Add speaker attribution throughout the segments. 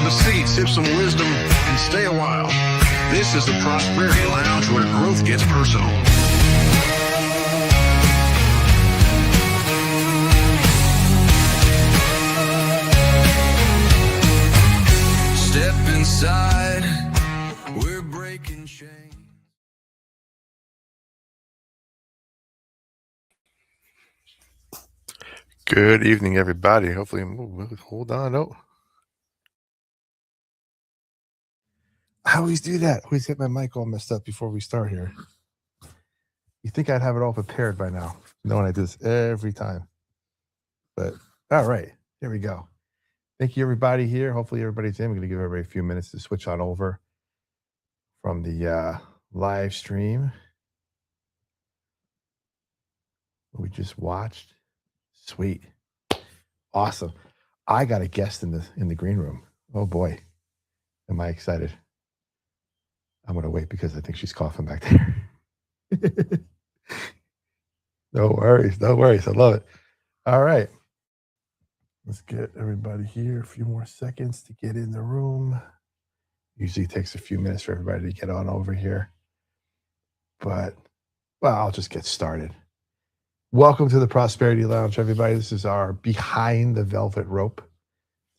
Speaker 1: a seat, sip some wisdom, and stay a while. This is the Prosperity Lounge, where growth gets personal. Step inside, we're breaking chains.
Speaker 2: Good evening, everybody. Hopefully, hold on. Oh, I always do that. Always get my mic all messed up before we start here. You think I'd have it all prepared by now, knowing I do this every time. But all right, here we go. Thank you, everybody here. Hopefully, everybody's in. We're going to give everybody a few minutes to switch on over from the live stream we just watched. Sweet, awesome. I got a guest in the green room. Oh boy, am I excited! I'm going to wait because I think she's coughing back there. No worries. No worries. I love it. All right. Let's get everybody here. A few more seconds to get in the room. Usually takes a few minutes for everybody to get on over here. But, well, I'll just get started. Welcome to the Prosperity Lounge, everybody. This is our Behind the Velvet Rope.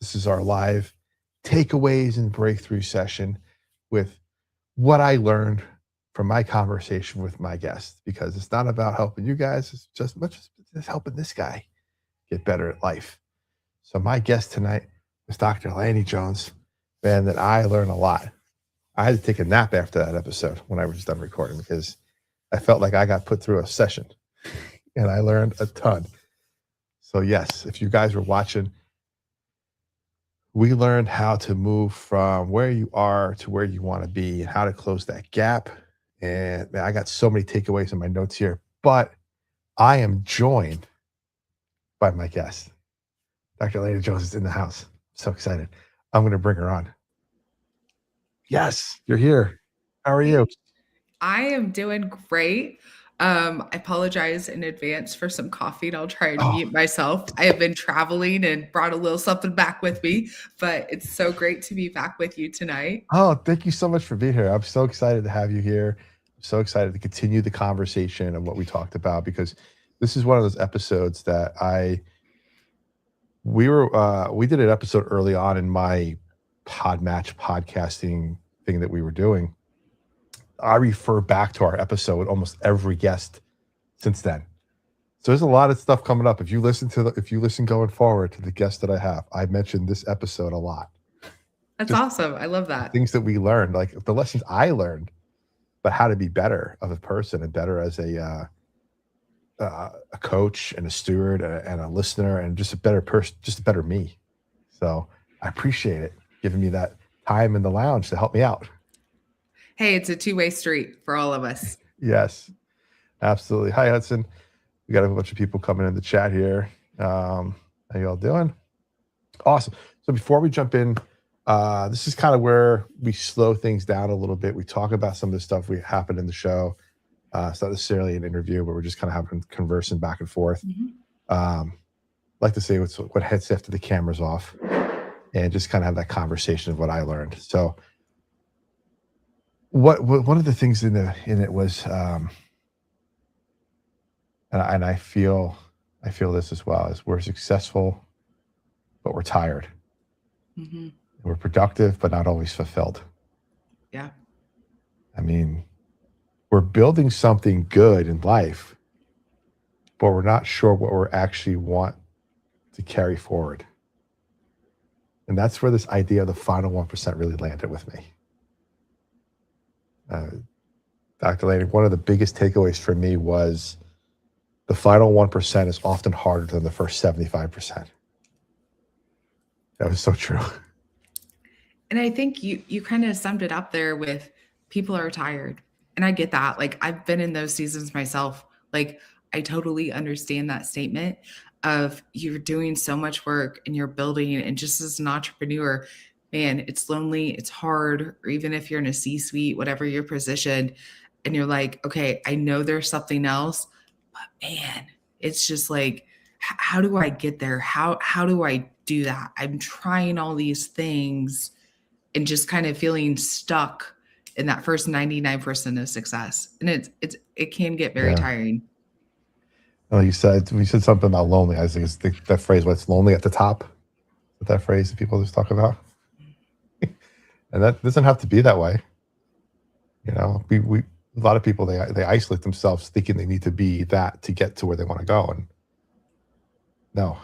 Speaker 2: This is our live takeaways and breakthrough session with what I learned from my conversation with my guest, because it's not about helping you guys. It's just much as helping this guy get better at life. So my guest tonight was Dr. Lani Jones. Man, that I learned a lot. I had to take a nap after that episode when I was done recording, because I felt like I got put through a session and I learned a ton. So yes, if you guys were watching, we learned how to move from where you are to where you want to be and how to close that gap. And man, I got so many takeaways in my notes here, but I am joined by my guest. Dr. Lani Jones is in the house. So excited. I'm going to bring her on. Yes, you're here. How are you?
Speaker 3: I am doing great. I apologize in advance for some coughing. I'll try and mute myself. I have been traveling and brought a little something back with me, but it's so great to be back with you tonight.
Speaker 2: Oh, thank you so much for being here. I'm so excited to have you here. I'm so excited to continue the conversation and what we talked about, because this is one of those episodes that we did an episode early on in my Podmatch podcasting thing that we were doing. I refer back to our episode with almost every guest since then. So there's a lot of stuff coming up. If you listen going forward to the guests that I have, I mentioned this episode a lot.
Speaker 3: That's awesome. I love that.
Speaker 2: Things that we learned, like the lessons I learned, but how to be better of a person and better as a coach and a steward and a listener and just a better person, just a better me. So I appreciate it giving me that time in the lounge to help me out.
Speaker 3: Hey, it's a two-way street for all of us.
Speaker 2: Yes, absolutely. Hi, Hudson. We got a bunch of people coming in the chat here. How you all doing? Awesome. So before we jump in, this is kind of where we slow things down a little bit. We talk about some of the stuff we happened in the show. It's not necessarily an interview, but we're just kind of conversing back and forth. Mm-hmm. Like to say what hits after the camera's off, and just kind of have that conversation of what I learned. So, what one of the things in it was, and I feel this as well, is we're successful, but we're tired. Mm-hmm. We're productive, but not always fulfilled.
Speaker 3: Yeah.
Speaker 2: I mean, we're building something good in life, but we're not sure what we actually want to carry forward. And that's where this idea of the final 1% really landed with me. Dr. Lani, one of the biggest takeaways for me was the final 1% is often harder than the first 75%. That was so true.
Speaker 3: And I think you kind of summed it up there with people are tired. And I get that. Like, I've been in those seasons myself. Like, I totally understand that statement of you're doing so much work and you're building, and just as an entrepreneur, man, it's lonely, it's hard, or even if you're in a C-suite, whatever your position, and you're like, okay, I know there's something else, but man, it's just like, how do I get there? How do I do that? I'm trying all these things and just kind of feeling stuck in that first 99% of success. And it can get very
Speaker 2: Yeah.
Speaker 3: tiring.
Speaker 2: Well, you said something about lonely. I think it's that phrase, "What's lonely at the top?" That phrase that people just talk about, and that doesn't have to be that way. You know, we a lot of people they isolate themselves thinking they need to be that to get to where they want to go, and no,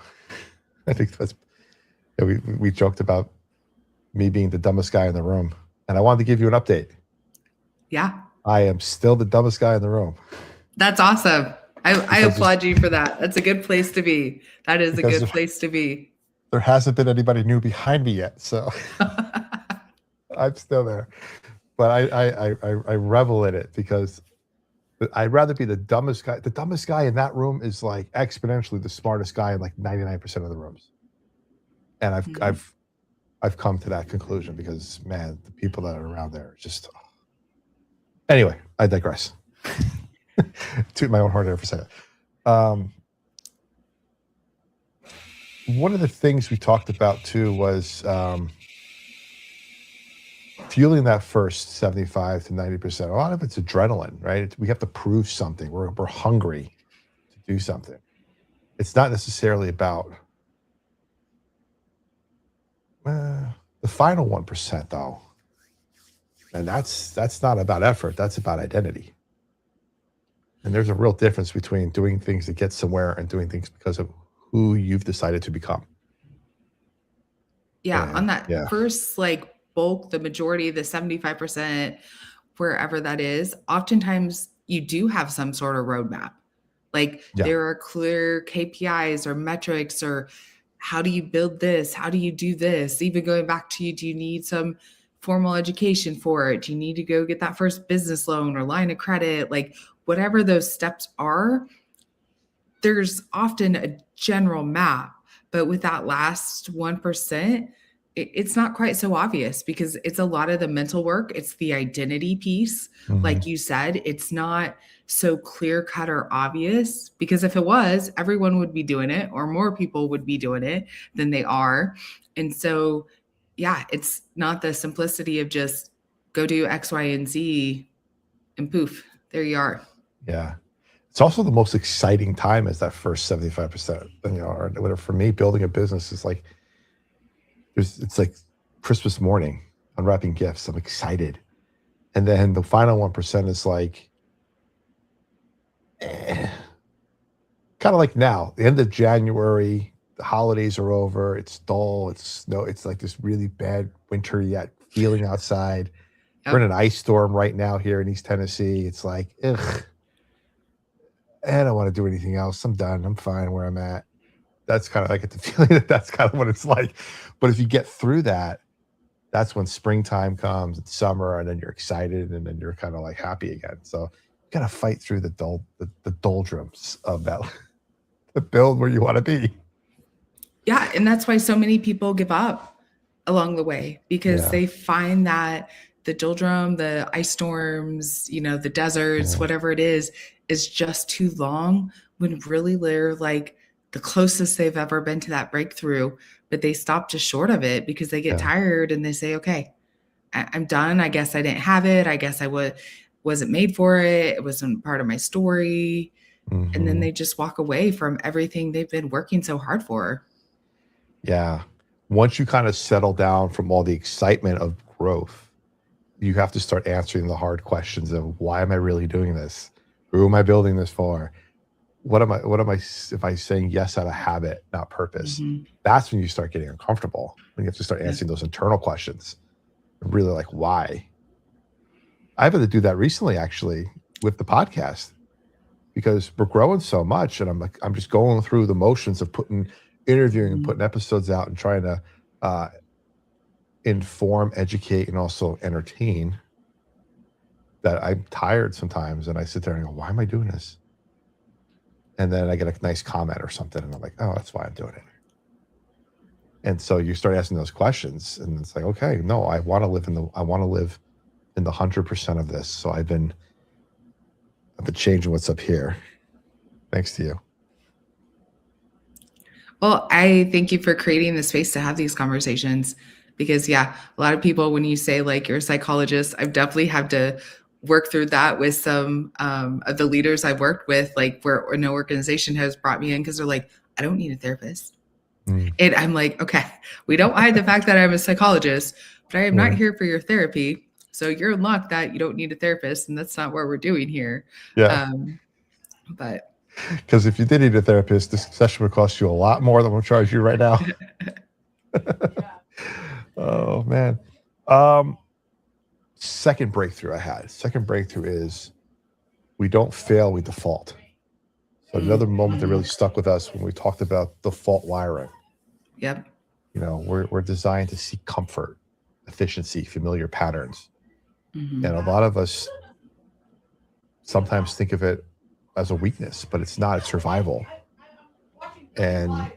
Speaker 2: I think that's we joked about me being the dumbest guy in the room, and I wanted to give you an update.
Speaker 3: Yeah,
Speaker 2: I am still the dumbest guy in the room.
Speaker 3: that's awesome. I
Speaker 2: Because
Speaker 3: applaud you for that. That's a good place to be. That is a
Speaker 2: Because
Speaker 3: good place to be.
Speaker 2: there hasn't been anybody new behind me yet, so I'm still there. But I revel in it because I'd rather be the dumbest guy. The dumbest guy in that room is like exponentially the smartest guy in like 99% of the rooms. And
Speaker 3: Mhm.
Speaker 2: I've come to that conclusion because man, the people that are around there are just anyway, I digress. Toot my own horn there for a second. One of the things we talked about too was fueling that first 75 to 90%. A lot of it's adrenaline, right? We have to prove something. We're hungry to do something. It's not necessarily about the final 1%, though. And that's not about effort. That's about identity. And there's a real difference between doing things to get somewhere and doing things because of who you've decided to become.
Speaker 3: Yeah, on
Speaker 2: And
Speaker 3: that
Speaker 2: yeah,
Speaker 3: first like bulk, the majority, the 75%, wherever that is, oftentimes you do have some sort of roadmap. Like
Speaker 2: yeah,
Speaker 3: there are clear KPIs or metrics, or how do you build this? How do you do this? Even going back to, do you need some formal education for it? Do you need to go get that first business loan or line of credit? Like whatever those steps are, there's often a general map, but with that last 1%, it's not quite so obvious because it's a lot of the mental work. It's the identity piece.
Speaker 2: mhm,
Speaker 3: Like you said, it's not so clear cut or obvious because if it was, everyone would be doing it or more people would be doing it than they are. And so, yeah, it's not the simplicity of just go do X, Y, and Z and poof, there you are.
Speaker 2: yeah. It's also the most exciting time is that first 75%. You know, or whatever. For me, building a business is like it's like Christmas morning, unwrapping gifts. I'm excited. And then the final 1% is like kind of like now, the end of January, the holidays are over, it's dull, it's snow, it's like this really bad winter yet feeling outside. We're in
Speaker 3: Yep.
Speaker 2: an ice storm right now here in East Tennessee. It's like, ugh, I don't want to do anything else. I'm done. I'm fine where I'm at. That's kind of I get the feeling that that's kind of what it's like. But if you get through that, that's when springtime comes, it's summer, and then you're excited, and then you're kind of like happy again. So you got to fight through the doldrums of that to build where you want to be.
Speaker 3: Yeah, and that's why so many people give up along the way because
Speaker 2: Yeah,
Speaker 3: they find that the doldrum, the ice storms, the deserts,
Speaker 2: yeah,
Speaker 3: whatever it is just too long when really they're like the closest they've ever been to that breakthrough, but they stop just short of it because they get
Speaker 2: yeah.
Speaker 3: tired and they say, okay, I'm done. I guess I didn't have it. I guess wasn't made for it. It wasn't part of my story. And then
Speaker 2: Mhm.
Speaker 3: they just walk away from everything they've been working so hard for.
Speaker 2: Yeah. Once you kind of settle down from all the excitement of growth, you have to start answering the hard questions of why am I really doing this? Who am I building this for? If I saying yes out of habit, not purpose?
Speaker 3: Mhm.
Speaker 2: That's when you start getting uncomfortable. When you have to start
Speaker 3: Yeah.
Speaker 2: answering those internal questions. Really like why? I've had to do that recently actually with the podcast because we're growing so much and I'm just going through the motions of interviewing and
Speaker 3: Mhm.
Speaker 2: putting episodes out and trying to uh, inform, educate, and also entertain that I'm tired sometimes. And I sit there and go, why am I doing this? And then I get a nice comment or something. And I'm like, oh, that's why I'm doing it. And so you start asking those questions and it's like, okay, no, I want to live in the 100% of this. So I've been changing what's up here. Thanks to you.
Speaker 3: Well, I thank you for creating the space to have these conversations. Because yeah, a lot of people, when you say like you're a psychologist, I've definitely had to work through that with some of the leaders I've worked with, like where no organization has brought me in because they're like, I don't need a therapist. And I'm like, okay, we don't hide the fact that I'm a psychologist, but I am not here for your therapy. So you're in luck that you don't need a therapist, and that's not what we're doing here.
Speaker 2: Yeah.
Speaker 3: But
Speaker 2: Because if you did need a therapist, this session would cost you a lot more than we'll charge you right now. Oh man. Second breakthrough I had. Second breakthrough is we don't fail, we default. So another moment that really stuck with us when we talked about default wiring.
Speaker 3: Yep.
Speaker 2: You know, we're designed to seek comfort, efficiency, familiar patterns.
Speaker 3: Mm-hmm.
Speaker 2: And a lot of us sometimes think of it as a weakness, but it's not, it's survival. And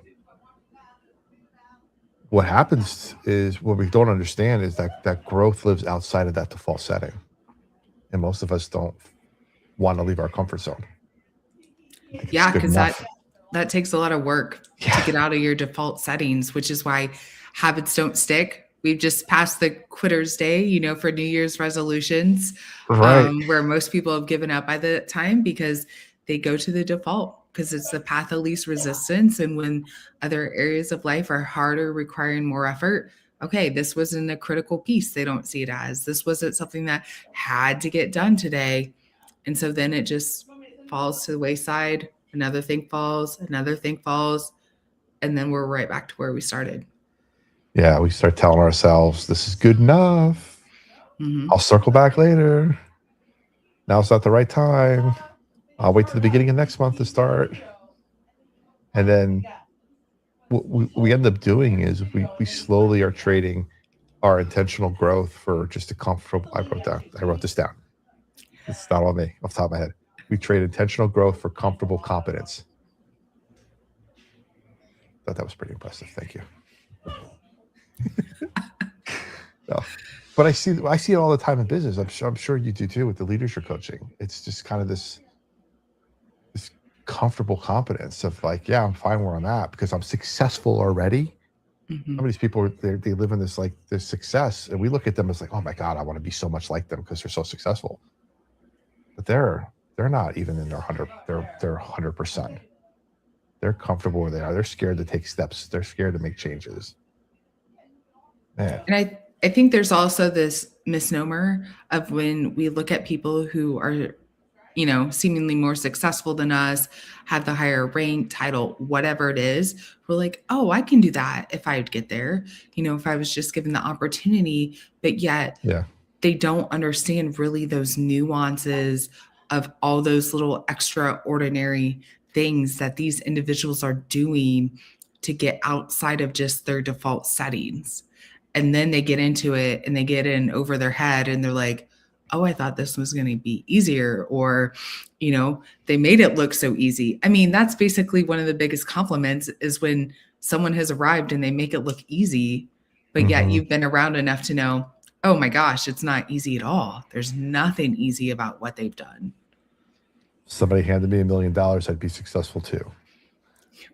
Speaker 2: what happens is what we don't understand is that growth lives outside of that default setting. And most of us don't want to leave our comfort zone.
Speaker 3: Yeah, because that takes a lot of work to get out of your default settings, which is why habits don't stick. We've just passed the quitter's day, you know, for New Year's resolutions,
Speaker 2: right.
Speaker 3: Where most people have given up by the time because they go to the default because it's the path of least resistance. And when other areas of life are harder, requiring more effort, okay, this wasn't a critical piece. They don't see it as this wasn't something that had to get done today. And so then it just falls to the wayside. Another thing falls, and then we're right back to where we started.
Speaker 2: Yeah, we start telling ourselves, this is good enough.
Speaker 3: Mm-hmm.
Speaker 2: I'll circle back later. Now it's not the right time. I'll wait to the beginning of next month to start. And then what we end up doing is we slowly are trading our intentional growth for just a comfortable. I wrote this down. It's not on me, off the top of my head. We trade intentional growth for comfortable competence. Thought that was pretty impressive. Thank you. No. But I see it all the time in business. I'm sure you do too with the leaders you're coaching. It's just kind of this comfortable competence of like, yeah, I'm fine where I'm at because I'm successful already.
Speaker 3: Mm-hmm.
Speaker 2: Some of these people, they live in this success, and we look at them as like, oh my God, I want to be so much like them because they're so successful. But they're not even in their 100%. They're comfortable where they are. They're scared to take steps. They're scared to make changes. Man.
Speaker 3: And I think there's also this misnomer of when we look at people who are, you know, seemingly more successful than us, have the higher rank, title, whatever it is, we're like, oh, I can do that if I would get there, you know, if I was just given the opportunity. But yet they don't understand really those nuances of all those little extraordinary things that these individuals are doing to get outside of just their default settings. And then they get into it and they get in over their head and they're like, oh, I thought this was going to be easier. Or, you know, they made it look so easy. I mean, that's basically one of the biggest compliments is when someone has arrived and they make it look easy, but yet you've been around enough to know, oh my gosh, it's not easy at all. There's nothing easy about what they've done.
Speaker 2: Somebody handed me $1 million, I'd be successful too.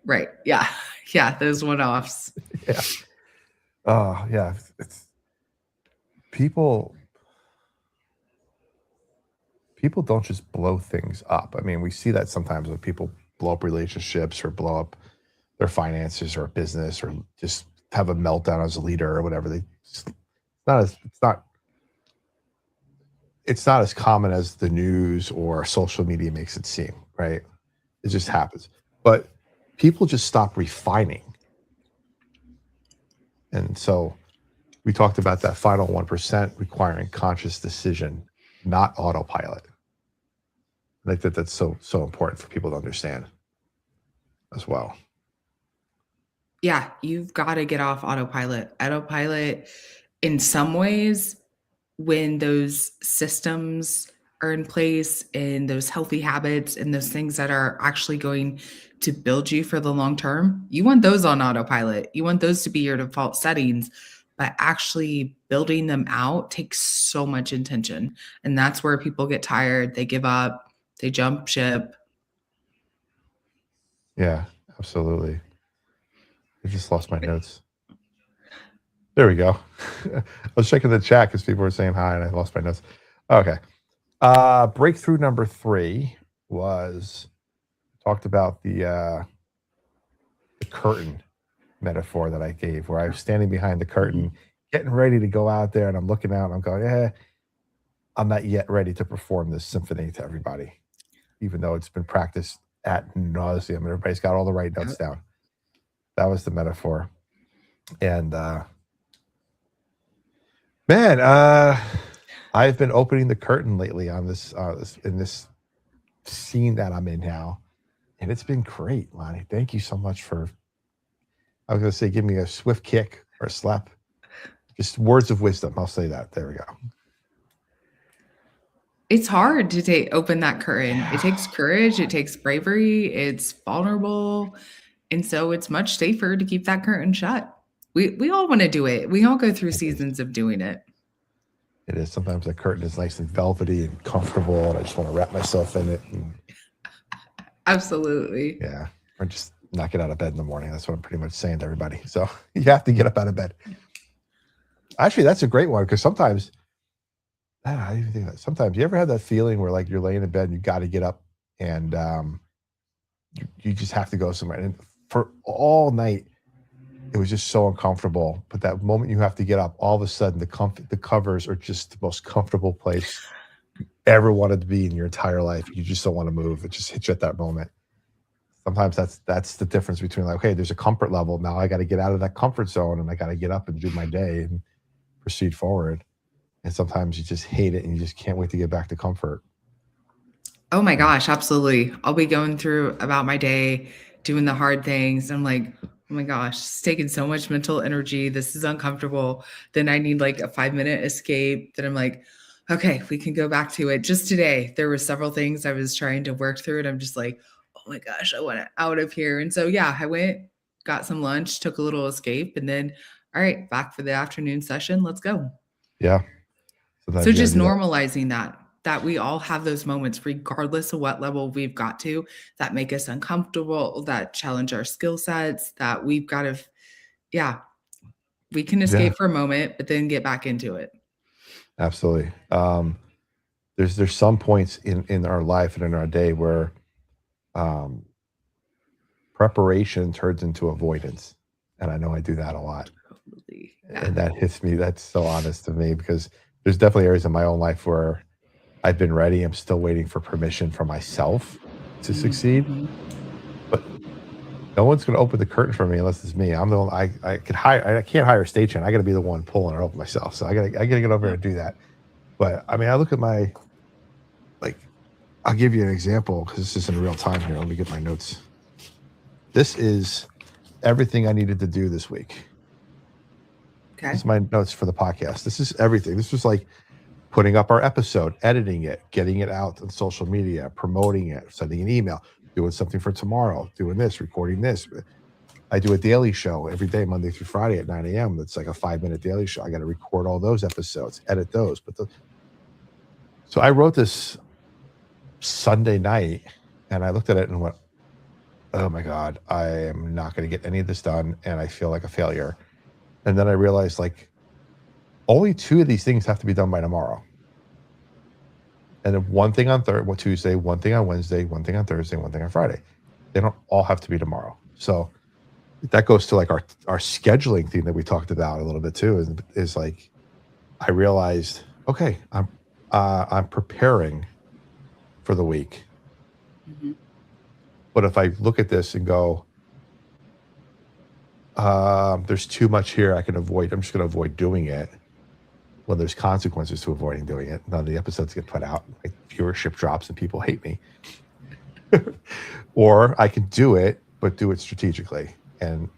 Speaker 3: Right. Yeah. Yeah. Those one-offs.
Speaker 2: Yeah. Oh, yeah. It's people don't just blow things up. I mean, we see that sometimes when people blow up relationships or blow up their finances or a business or just have a meltdown as a leader or whatever. It's not as common as the news or social media makes it seem, right? It just happens. But people just stop refining. And so we talked about that final 1% requiring conscious decision, not autopilot. And I think that's so important for people to understand as well.
Speaker 3: Yeah, you've got to get off autopilot. Autopilot, in some ways, when those systems are in place and those healthy habits and those things that are actually going to build you for the long term, you want those on autopilot. You want those to be your default settings, but actually building them out takes so much intention. And that's where people get tired, they give up, they jump ship.
Speaker 2: Yeah, absolutely. I just lost my notes. There we go. I was checking the chat because people were saying hi and I lost my notes. Okay. Breakthrough number 3 was talked about the curtain metaphor that I gave, where I was standing behind the curtain, getting ready to go out there, and I'm looking out and I'm going, I'm not yet ready to perform this symphony to everybody, even though it's been practiced at nauseum. Everybody's got all the right notes down. That was the metaphor. And man, I've been opening the curtain lately on this in this scene that I'm in now, and it's been great, Lonnie. Thank you so much for. I was going to say, give me a swift kick or a slap. Just words of wisdom. I'll say that. There we go.
Speaker 3: It's hard to open that curtain. It takes courage. It takes bravery. It's vulnerable. And so it's much safer to keep that curtain shut. We all want to do it. We all go through seasons of doing it.
Speaker 2: It is. Sometimes the curtain is nice and velvety and comfortable, and I just want to wrap myself in it.
Speaker 3: Absolutely.
Speaker 2: Yeah. Or just not get out of bed in the morning. That's what I'm pretty much saying to everybody. So you have to get up out of bed. Actually, that's a great one because sometimes, I don't even think that. Sometimes you ever have that feeling where like you're laying in bed and you got to get up and you just have to go somewhere. And for all night, it was just so uncomfortable. But that moment you have to get up, all of a sudden the covers are just the most comfortable place you ever wanted to be in your entire life. You just don't want to move. It just hits you at that moment. Sometimes that's the difference between like, okay, there's a comfort level. Now I got to get out of that comfort zone and I got to get up and do my day and proceed forward. And sometimes you just hate it and you just can't wait to get back to comfort.
Speaker 3: Oh my gosh, absolutely. I'll be going through about my day, doing the hard things. I'm like, oh my gosh, it's taking so much mental energy. This is uncomfortable. Then I need like a 5-minute escape. Then I'm like, okay, we can go back to it. Just today, there were several things I was trying to work through, and I'm just like, oh my gosh, I want it out of here. And so, yeah, I went, got some lunch, took a little escape, and then, all right, back for the afternoon session. Let's go.
Speaker 2: Yeah.
Speaker 3: So just normalizing that we all have those moments, regardless of what level we've got to, that make us uncomfortable, that challenge our skill sets, that we've got to, we can escape for a moment, but then get back into it.
Speaker 2: Absolutely. There's some points in our life and in our day where preparation turns into avoidance. And I know I do that a lot.
Speaker 3: Totally. Yeah.
Speaker 2: And that hits me. That's so honest to me because there's definitely areas in my own life where I've been ready. I'm still waiting for permission from myself to succeed. But no one's going to open the curtain for me unless it's me. I'm the one. I can't hire a stagehand. I got to be the one pulling it open myself. So I got to get over here and do that. But I mean, I look at my I'll give you an example because this is in real time here. Let me get my notes. This is everything I needed to do this week.
Speaker 3: Okay.
Speaker 2: This is my notes for the podcast. This is everything. This was like putting up our episode, editing it, getting it out on social media, promoting it, sending an email, doing something for tomorrow, doing this, recording this. I do a daily show every day, Monday through Friday at 9 a.m. It's like a 5-minute daily show. I got to record all those episodes, edit those. So I wrote this Sunday night and I looked at it and went, oh my God, I am not going to get any of this done. And I feel like a failure. And then I realized like only 2 of these things have to be done by tomorrow. And then one thing on Tuesday, one thing on Wednesday, one thing on Thursday, one thing on Friday. They don't all have to be tomorrow. So that goes to like our scheduling thing that we talked about a little bit too, is like, I realized, okay, I'm preparing for the week.
Speaker 3: Mm-hmm.
Speaker 2: But if I look at this and go, there's too much here I can avoid. I'm just going to avoid doing it. Well, there's consequences to avoiding doing it. None of the episodes get put out. My viewership drops and people hate me. Or I can do it, but do it strategically and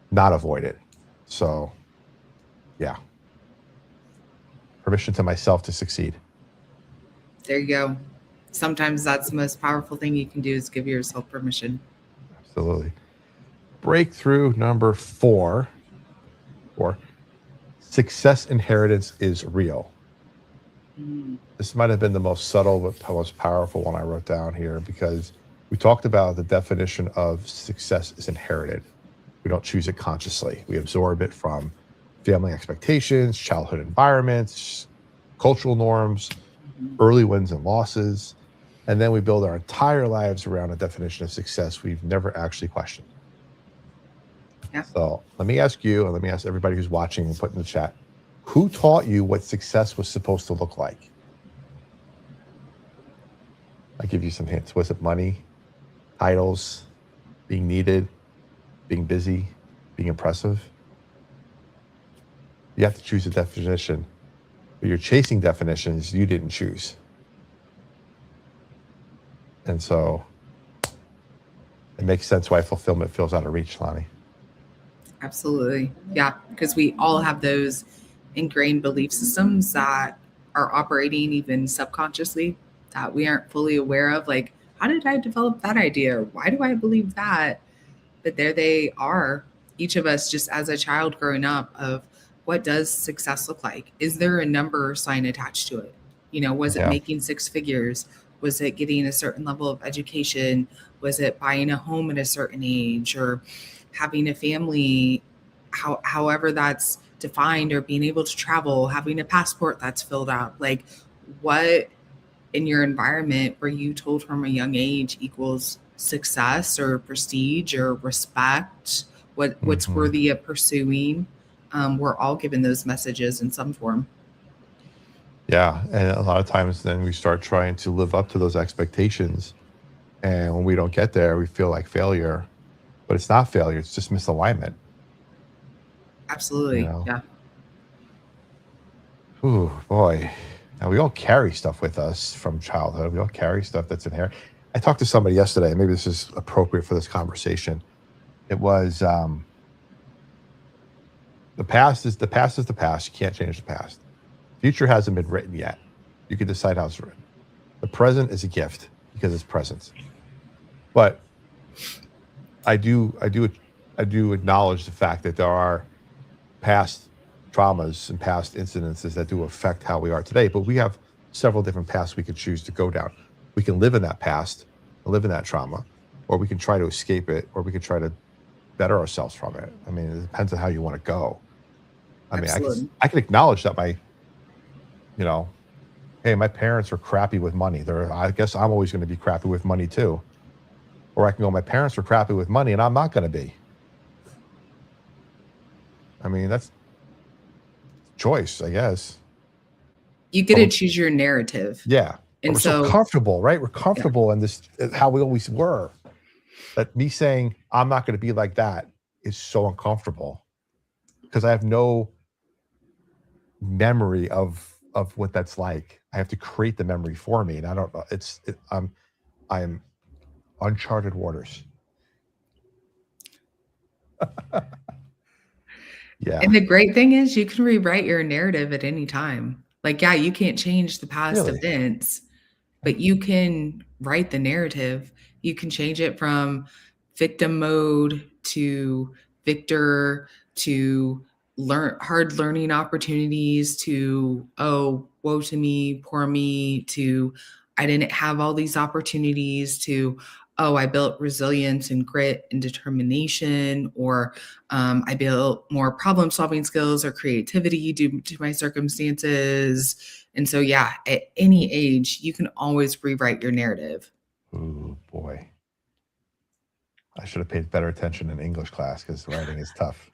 Speaker 2: not avoid it. So, yeah. Permission to myself to succeed.
Speaker 3: There you go. Sometimes that's the most powerful thing you can do is give yourself permission.
Speaker 2: Absolutely. Breakthrough number 4, or success inheritance is real. This might have been the most subtle but most powerful one I wrote down here because we talked about the definition of success is inherited. We don't choose it consciously. We absorb it from family expectations, childhood environments, cultural norms, early wins and losses. And then we build our entire lives around a definition of success we've never actually questioned.
Speaker 3: Yeah.
Speaker 2: So let me ask you, and let me ask everybody who's watching and put in the chat, who taught you what success was supposed to look like? I'll give you some hints. Was it money, titles, being needed, being busy, being impressive? You have to choose a definition, but you're chasing definitions you didn't choose. And so it makes sense why fulfillment feels out of reach, Lani.
Speaker 3: Absolutely. Yeah. Because we all have those ingrained belief systems that are operating even subconsciously that we aren't fully aware of. Like, how did I develop that idea? Or why do I believe that? But there they are, each of us just as a child growing up, of what does success look like? Is there a number sign attached to it? Was it making six figures? Was it getting a certain level of education? Was it buying a home at a certain age, or having a family, however that's defined, or being able to travel, having a passport that's filled out? Like, what in your environment were you told from a young age equals success or prestige or respect? What's worthy of pursuing? We're all given those messages in some form.
Speaker 2: Yeah. And a lot of times then we start trying to live up to those expectations. And when we don't get there, we feel like failure. But it's not failure, it's just misalignment.
Speaker 3: Absolutely. Yeah.
Speaker 2: Ooh, boy. Now we all carry stuff with us from childhood. We all carry stuff that's inherent. I talked to somebody yesterday, maybe this is appropriate for this conversation. It was the past is the past. You can't change the past. Future hasn't been written yet. You can decide how it's written. The present is a gift because it's present. But I do acknowledge the fact that there are past traumas and past incidences that do affect how we are today. But we have several different paths we could choose to go down. We can live in that past, live in that trauma, or we can try to escape it, or we can try to better ourselves from it. I mean, it depends on how you want to go. I mean, I can acknowledge that hey, my parents are crappy with money. I guess I'm always going to be crappy with money too. Or I can go, my parents are crappy with money and I'm not going to be. I mean, that's choice, I guess.
Speaker 3: You get to choose your narrative.
Speaker 2: Yeah. And we're so comfortable, right? We're comfortable in this, how we always were. That me saying, I'm not going to be like that is so uncomfortable because I have no memory of what that's like. I have to create the memory for me. And I don't know. I'm uncharted waters. Yeah.
Speaker 3: And the great thing is you can rewrite your narrative at any time. Like, yeah, you can't change the past events, but you can write the narrative. You can change it from victim mode to victor to hard learning opportunities to, oh, woe to me, poor me, to I didn't have all these opportunities, to, oh, I built resilience and grit and determination, or I built more problem solving skills or creativity due to my circumstances. And so, yeah, at any age, you can always rewrite your narrative.
Speaker 2: Oh, boy. I should have paid better attention in English class because writing is tough.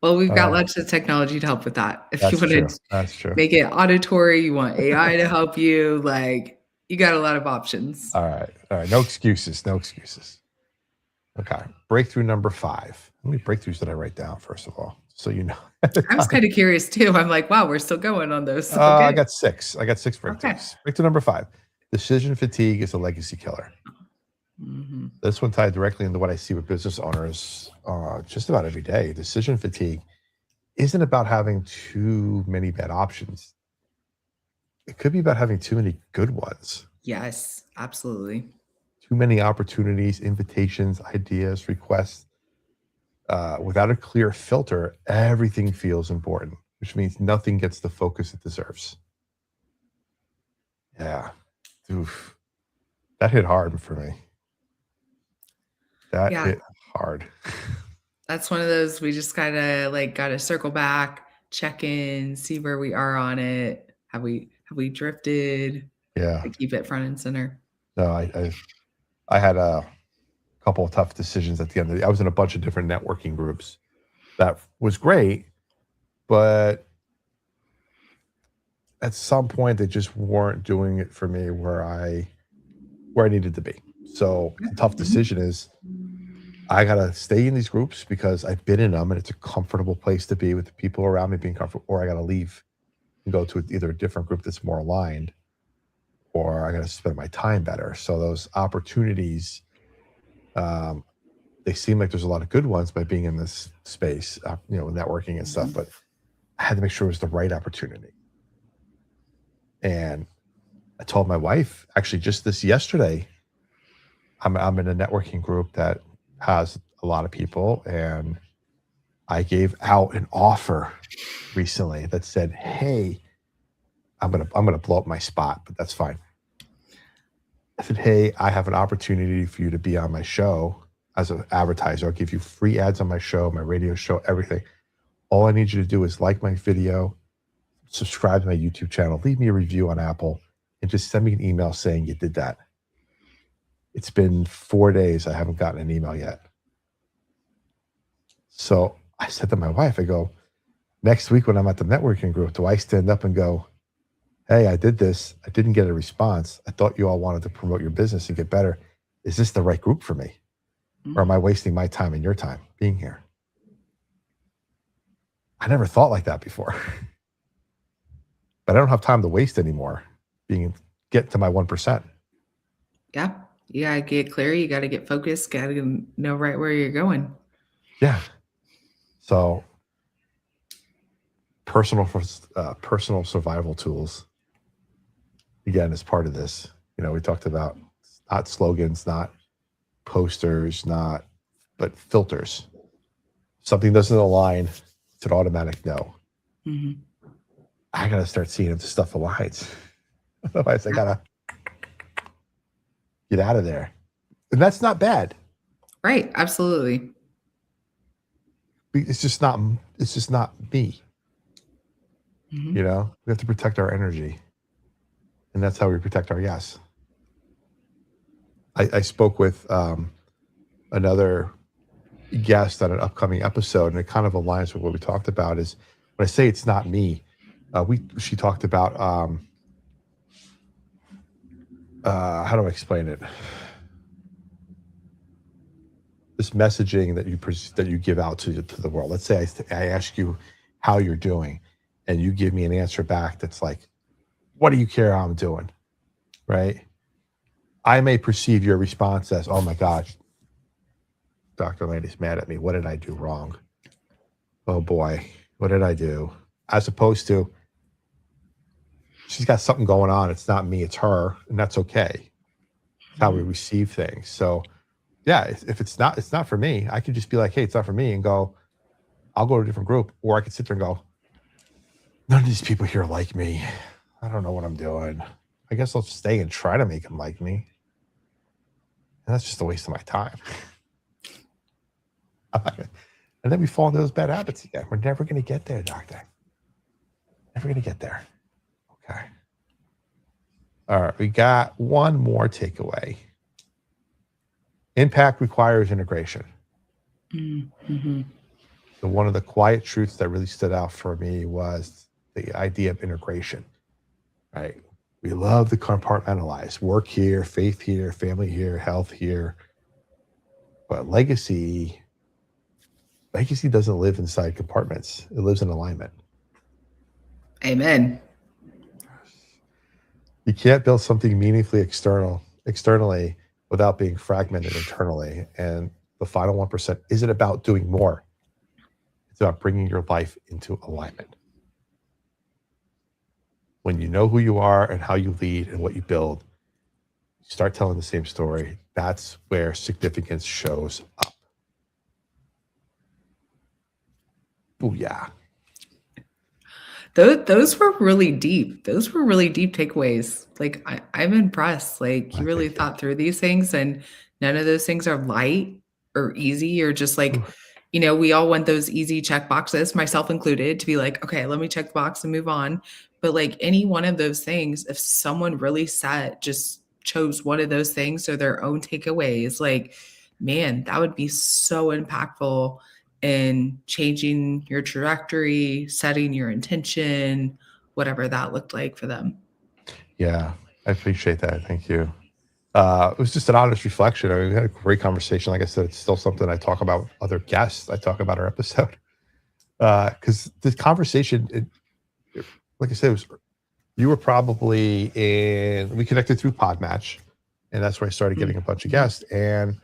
Speaker 3: Well, we've got lots of technology to help with that. If you want
Speaker 2: to
Speaker 3: make it auditory, you want AI to help you, like, you got a lot of options.
Speaker 2: All right. No excuses. Okay. Breakthrough number 5. How many breakthroughs did I write down, first of all? So you know.
Speaker 3: I was kind of curious too. I'm like, wow, we're still going on those.
Speaker 2: Okay. I got 6. breakthroughs. Okay. Breakthrough number 5. Decision fatigue is a legacy killer. Mm-hmm. This one tied directly into what I see with business owners just about every day. Decision fatigue isn't about having too many bad options. It could be about having too many good ones.
Speaker 3: Yes, absolutely.
Speaker 2: Too many opportunities, invitations, ideas, requests. Without a clear filter, everything feels important, which means nothing gets the focus it deserves. Yeah. Oof. That hit hard for me. Hit hard.
Speaker 3: That's one of those we just gotta circle back, check in, see where we are on it. Have we drifted?
Speaker 2: Yeah.
Speaker 3: To keep it front and center.
Speaker 2: No, I had a couple of tough decisions at the end of the I was in a bunch of different networking groups. That was great, but at some point they just weren't doing it for me where I needed to be. So the tough decision is I gotta stay in these groups because I've been in them and it's a comfortable place to be with the people around me being comfortable, or I gotta leave and go to either a different group that's more aligned, or I gotta spend my time better. So those opportunities, they seem like there's a lot of good ones by being in this space, networking and stuff, but I had to make sure it was the right opportunity. And I told my wife, actually, just this yesterday, I'm in a networking group that has a lot of people, and I gave out an offer recently that said, "Hey, I'm gonna blow up my spot, but that's fine." I said, "Hey, I have an opportunity for you to be on my show as an advertiser. I'll give you free ads on my show, my radio show, everything. All I need you to do is like my video, subscribe to my YouTube channel, leave me a review on Apple, and just send me an email saying you did that." It's been 4 days. I haven't gotten an email yet. So I said to my wife, I go, next week when I'm at the networking group, do I stand up and go, "Hey, I did this. I didn't get a response. I thought you all wanted to promote your business and get better. Is this the right group for me? Or am I wasting my time and your time being here?" I never thought like that before. But I don't have time to waste anymore get to my 1%.
Speaker 3: Yeah. You gotta get clear. You gotta get focused. Gotta know right where you're going.
Speaker 2: Yeah. So personal survival tools, again, is part of this. We talked about not slogans, not posters, but filters. Something doesn't align, it's an automatic no.
Speaker 3: Mm-hmm.
Speaker 2: I gotta start seeing if the stuff aligns. Otherwise, I gotta get out of there. And that's not bad.
Speaker 3: Right. Absolutely.
Speaker 2: It's just not me.
Speaker 3: Mm-hmm.
Speaker 2: We have to protect our energy. And that's how we protect our yes. I spoke with another guest on an upcoming episode, and it kind of aligns with what we talked about. Is when I say it's not me, she talked about how do I explain it? This messaging that you give out to the world. Let's say I ask you how you're doing, and you give me an answer back that's like, "What do you care how I'm doing?" Right? I may perceive your response as, "Oh my gosh, Dr. Lani's mad at me. What did I do wrong? Oh boy, what did I do?" As opposed to, she's got something going on. It's not me, it's her, and that's okay. It's how we receive things. So yeah, if it's not for me, I could just be like, "Hey, it's not for me," and go, I'll go to a different group. Or I could sit there and go, "None of these people here like me. I don't know what I'm doing. I guess I'll stay and try to make them like me." And that's just a waste of my time. And then we fall into those bad habits again. We're never going to get there, doctor. Never going to get there. Okay. All right. We got one more takeaway. Impact requires integration.
Speaker 3: Mm-hmm.
Speaker 2: So one of the quiet truths that really stood out for me was the idea of integration, right? We love to compartmentalize: work here, faith here, family here, health here. But legacy doesn't live inside compartments. It lives in alignment.
Speaker 3: Amen.
Speaker 2: You can't build something meaningfully externally without being fragmented internally. And the final 1% isn't about doing more. It's about bringing your life into alignment. When you know who you are and how you lead and what you build, you start telling the same story. That's where significance shows up. Booyah.
Speaker 3: Those were really deep. Those were really deep takeaways. Like I'm impressed. Like you really thought through these things, and none of those things are light or easy or just like we all want those easy check boxes, myself included, to be like, okay, let me check the box and move on. But like any one of those things, if someone really just chose one of those things or their own takeaways, like, man, that would be so impactful in changing your trajectory, setting your intention, whatever that looked like for them.
Speaker 2: Yeah, I appreciate that. Thank you. It was just an honest reflection. I mean, we had a great conversation. Like I said, it's still something I talk about with other guests. I talk about our episode because this conversation, like I said, you were probably we connected through Podmatch, and that's where I started getting a bunch of guests. And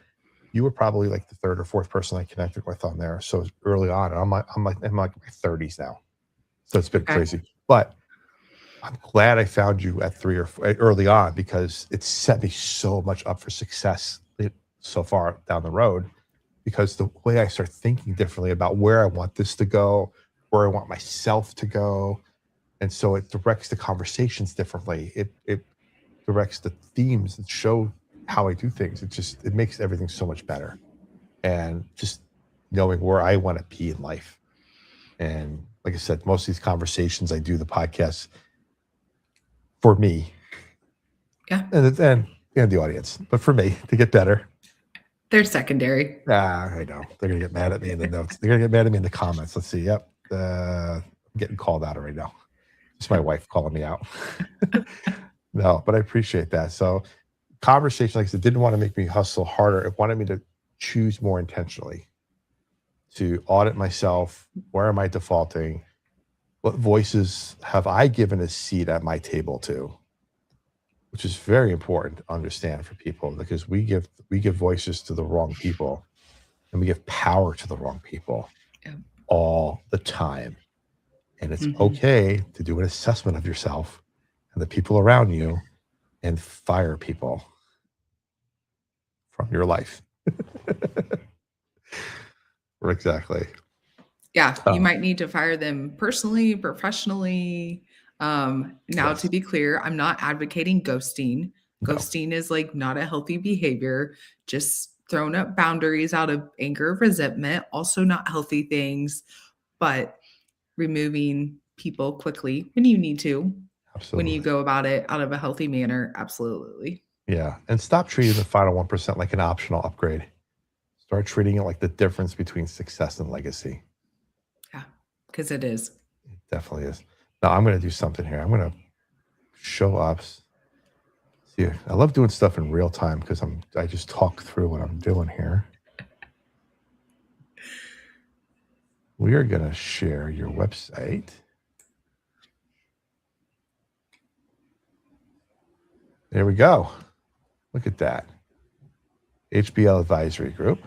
Speaker 2: you were probably like the third or fourth person I connected with on there. So early on, and I'm like in my 30s now, so it's been crazy. But I'm glad I found you at 3 or 4 early on, because it set me so much up for success so far down the road, because the way I start thinking differently about where I want this to go, where I want myself to go. And so it directs the conversations differently. It directs the themes that show how I do things. It makes everything so much better. And just knowing where I want to be in life. And like I said, most of these conversations, I do the podcasts for me, and the audience, but for me to get better.
Speaker 3: They're secondary.
Speaker 2: I know they're gonna get mad at me in the notes. They're gonna get mad at me in the comments. Let's see. Yep, I'm getting called out right now. It's my wife calling me out. No, but I appreciate that. So, conversation, like I said, didn't want to make me hustle harder. It wanted me to choose more intentionally, to audit myself. Where am I defaulting? What voices have I given a seat at my table to? Which is very important to understand for people, because we give voices to the wrong people, and we give power to the wrong people all the time. And it's okay to do an assessment of yourself and the people around you and fire people from your life. Exactly.
Speaker 3: Yeah, you might need to fire them personally, professionally. Now, to be clear, I'm not advocating ghosting. Ghosting is like not a healthy behavior. Just throwing up boundaries out of anger, resentment, also not healthy things, but removing people quickly when you need to. Absolutely. When you go about it out of a healthy manner, absolutely.
Speaker 2: Yeah, and stop treating the final 1% like an optional upgrade. Start treating it like the difference between success and legacy.
Speaker 3: Yeah, because it is.
Speaker 2: It definitely is. Now, I'm going to do something here. I'm going to show up. See, I love doing stuff in real time because I just talk through what I'm doing here. We are going to share your website. There we go. Look at that. HBL Advisory Group.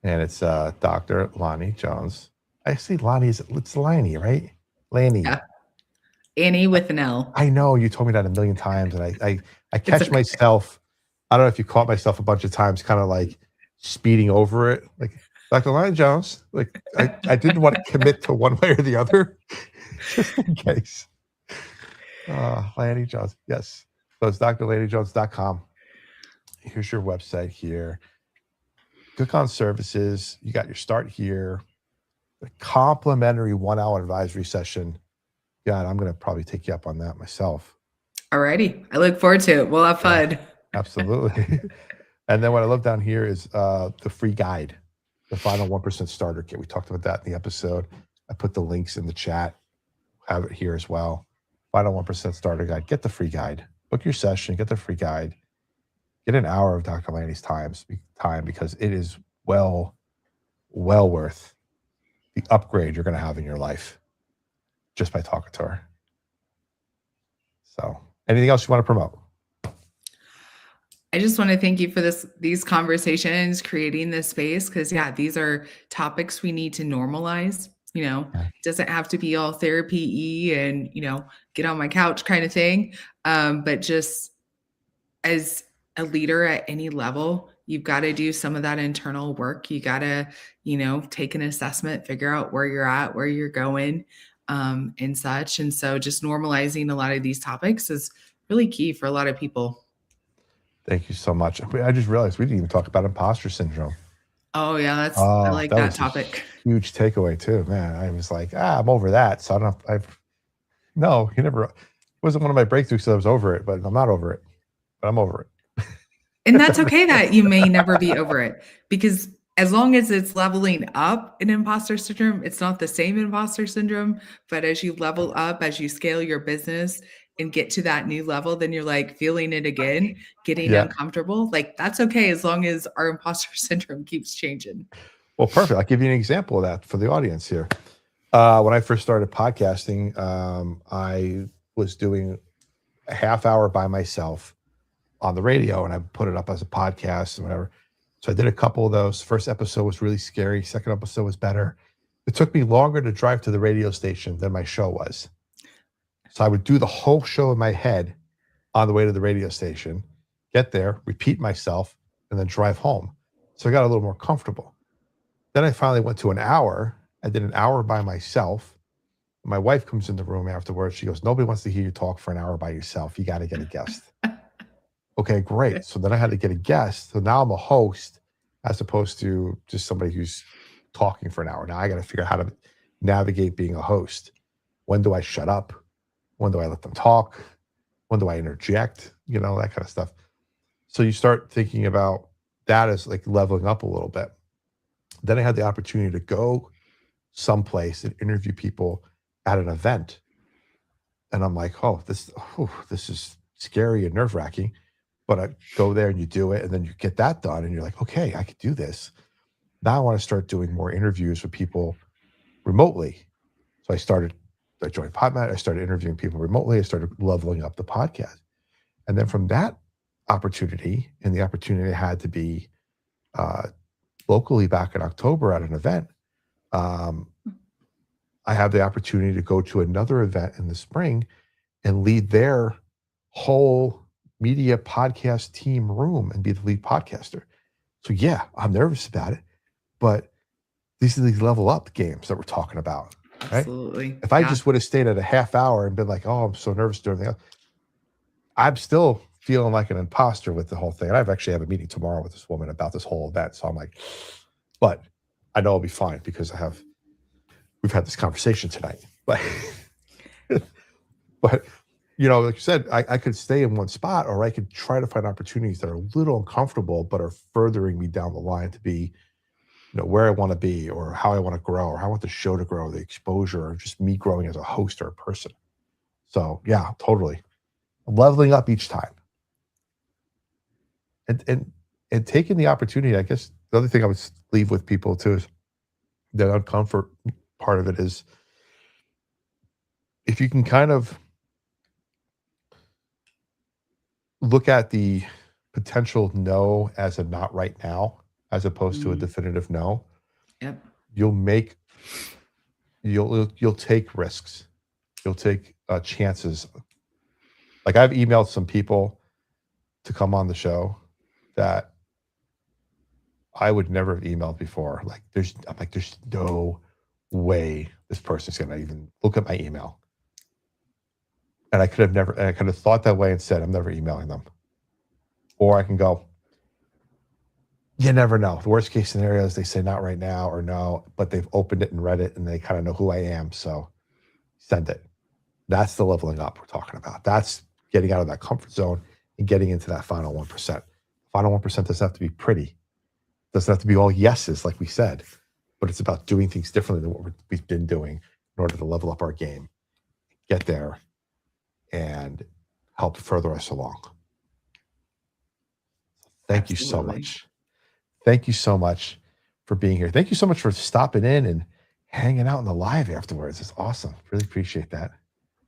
Speaker 2: And it's Dr. Lani Jones. I see Lani, it's Lani, right? Lani.
Speaker 3: Yeah. Annie with an L.
Speaker 2: I know, you told me that a million times, and I catch myself, I don't know if you caught myself a bunch of times, kind of like speeding over it. Like, Dr. Lani Jones, like I didn't want to commit to one way or the other, just in case. Lani Jones, yes. So it's drlanijones.com. Here's your website here. Click on services. You got your start here. The complimentary 1-hour advisory session. God, I'm going to probably take you up on that myself.
Speaker 3: Alrighty. I look forward to it. We'll have fun.
Speaker 2: Absolutely. And then what I love down here is the free guide, the final 1% starter kit. We talked about that in the episode. I put the links in the chat. Have it here as well. Final 1% starter guide. Get the free guide. Book your session. Get the free guide. Get an hour of Dr. Lani's time, because it is well worth the upgrade you're going to have in your life just by talking to her. So, anything else you want to promote?
Speaker 3: I just want to thank you for these conversations, creating this space, because these are topics we need to normalize. It doesn't have to be all therapy-y and, get on my couch kind of thing. But just as a leader at any level, you've got to do some of that internal work. You got to, take an assessment, figure out where you're at, where you're going, and such. And so just normalizing a lot of these topics is really key for a lot of people.
Speaker 2: Thank you so much. I just realized we didn't even talk about imposter syndrome.
Speaker 3: Oh yeah, I
Speaker 2: Oh,
Speaker 3: like
Speaker 2: that
Speaker 3: that
Speaker 2: was a
Speaker 3: topic.
Speaker 2: huge takeaway too, man. I was like, I'm over that. So I don't. No, you never. It wasn't one of my breakthroughs. So I was over it, but I'm not over it. But I'm over
Speaker 3: And that's okay that you may never be over it, because as long as it's leveling up in imposter syndrome, it's not the same imposter syndrome. But as you level up, as you scale your business and get to that new level, then you're like feeling it again,
Speaker 2: it.
Speaker 3: getting
Speaker 2: Yeah.
Speaker 3: uncomfortable. Like that's okay as long as our imposter syndrome keeps changing.
Speaker 2: Well, perfect. I'll give you an example of that for the audience here. When I first started podcasting, I was doing a half hour by myself on the radio, and I put it up as a podcast and whatever. So I did a couple of those. First episode was really scary. Second episode was better. It took me longer to drive to the radio station than my show was. So I would do the whole show in my head on the way to the radio station, get there, repeat myself, and then drive home. So I got a little more comfortable. Then I finally went to an hour. I did an hour by myself. My wife comes in the room afterwards. She goes, nobody wants to hear you talk for an hour by yourself. You got to get a guest. Okay, great. So then I had to get a guest. So now I'm a host as opposed to just somebody who's talking for an hour. Now I got to figure out how to navigate being a host. When do I shut up? When do I let them talk? When do I interject? You know, that kind of stuff. So you start thinking about that as like leveling up a little bit. Then I had the opportunity to go someplace and interview people at an event. And I'm like, this is scary and nerve wracking. But I go there and you do it, and then you get that done, and you're like, okay, I could do this. Now I want to start doing more interviews with people remotely. So I joined PodMat. I started interviewing people remotely. I started leveling up the podcast. And then from that opportunity, and the opportunity I had to be locally back in October at an event, I have the opportunity to go to another event in the spring and lead their whole media podcast team room and be the lead podcaster. So yeah, I'm nervous about it, but these are these level up games that we're talking about, right?
Speaker 3: Absolutely.
Speaker 2: If I
Speaker 3: Yeah.
Speaker 2: just would have stayed at a half hour and been like, oh, I'm so nervous to do everything else, I'm still feeling like an imposter with the whole thing. And I've actually have a meeting tomorrow with this woman about this whole event. So I'm like, but I know I'll be fine because we've had this conversation tonight. But but you know, like you said, I could stay in one spot, or I could try to find opportunities that are a little uncomfortable, but are furthering me down the line to be, you know, where I want to be, or how I want to grow, or how I want the show to grow, the exposure, or just me growing as a host or a person. So yeah, totally. Leveling up each time. And taking the opportunity, I guess the other thing I would leave with people too is the uncomfort part of it is if you can kind of look at the potential no as a not right now, as opposed to a definitive no,
Speaker 3: Yep.
Speaker 2: you'll take risks. You'll take chances. Like I've emailed some people to come on the show that I would never have emailed before. Like there's no way this person's gonna even look at my email. And I could have thought that way and said, I'm never emailing them. Or I can go, you never know. The worst case scenario is they say not right now or no, but they've opened it and read it and they kind of know who I am. So send it. That's the leveling up we're talking about. That's getting out of that comfort zone and getting into that final 1%. Final 1% doesn't have to be pretty. It doesn't have to be all yeses, like we said, but it's about doing things differently than what we've been doing in order to level up our game, get there, and help further us along. Thank you so
Speaker 3: Absolutely.
Speaker 2: much. Thank you so much for being here. Thank you so much for stopping in and hanging out in the live afterwards. It's awesome. Really appreciate that.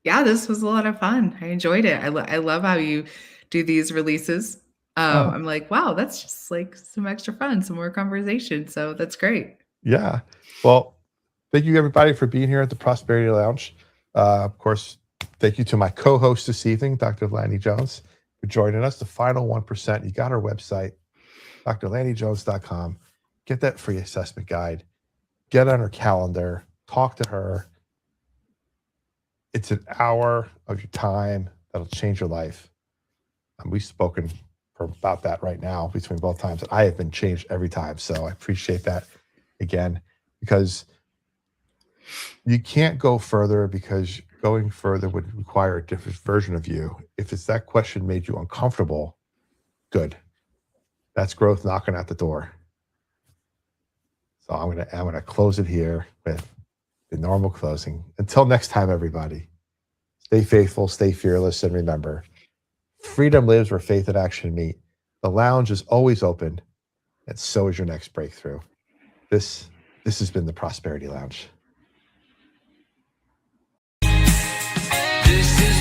Speaker 3: Yeah, this was a lot of fun. I enjoyed it. I love how you do these releases.
Speaker 2: Oh,
Speaker 3: I'm like, wow, that's just like some extra fun, some more conversation. So that's great.
Speaker 2: yeah. Well, thank you everybody for being here at the Prosperity Lounge. Of course, thank you to my co-host this evening, Dr. Lani Jones, for joining us. The final 1%. You got our website, drlanijones.com. Get that free assessment guide. Get on her calendar. Talk to her. It's an hour of your time that'll change your life. And we've spoken for about that right now between both times. I have been changed every time. So I appreciate that again, because you can't go further, because going further would require a different version of you. If it's that question made you uncomfortable, good. That's growth knocking at the door. So I'm gonna close it here with the normal closing. Until next time, everybody, stay faithful, stay fearless, and remember, freedom lives where faith and action meet. The lounge is always open, and so is your next breakthrough. This has been the Prosperity Lounge.
Speaker 4: This is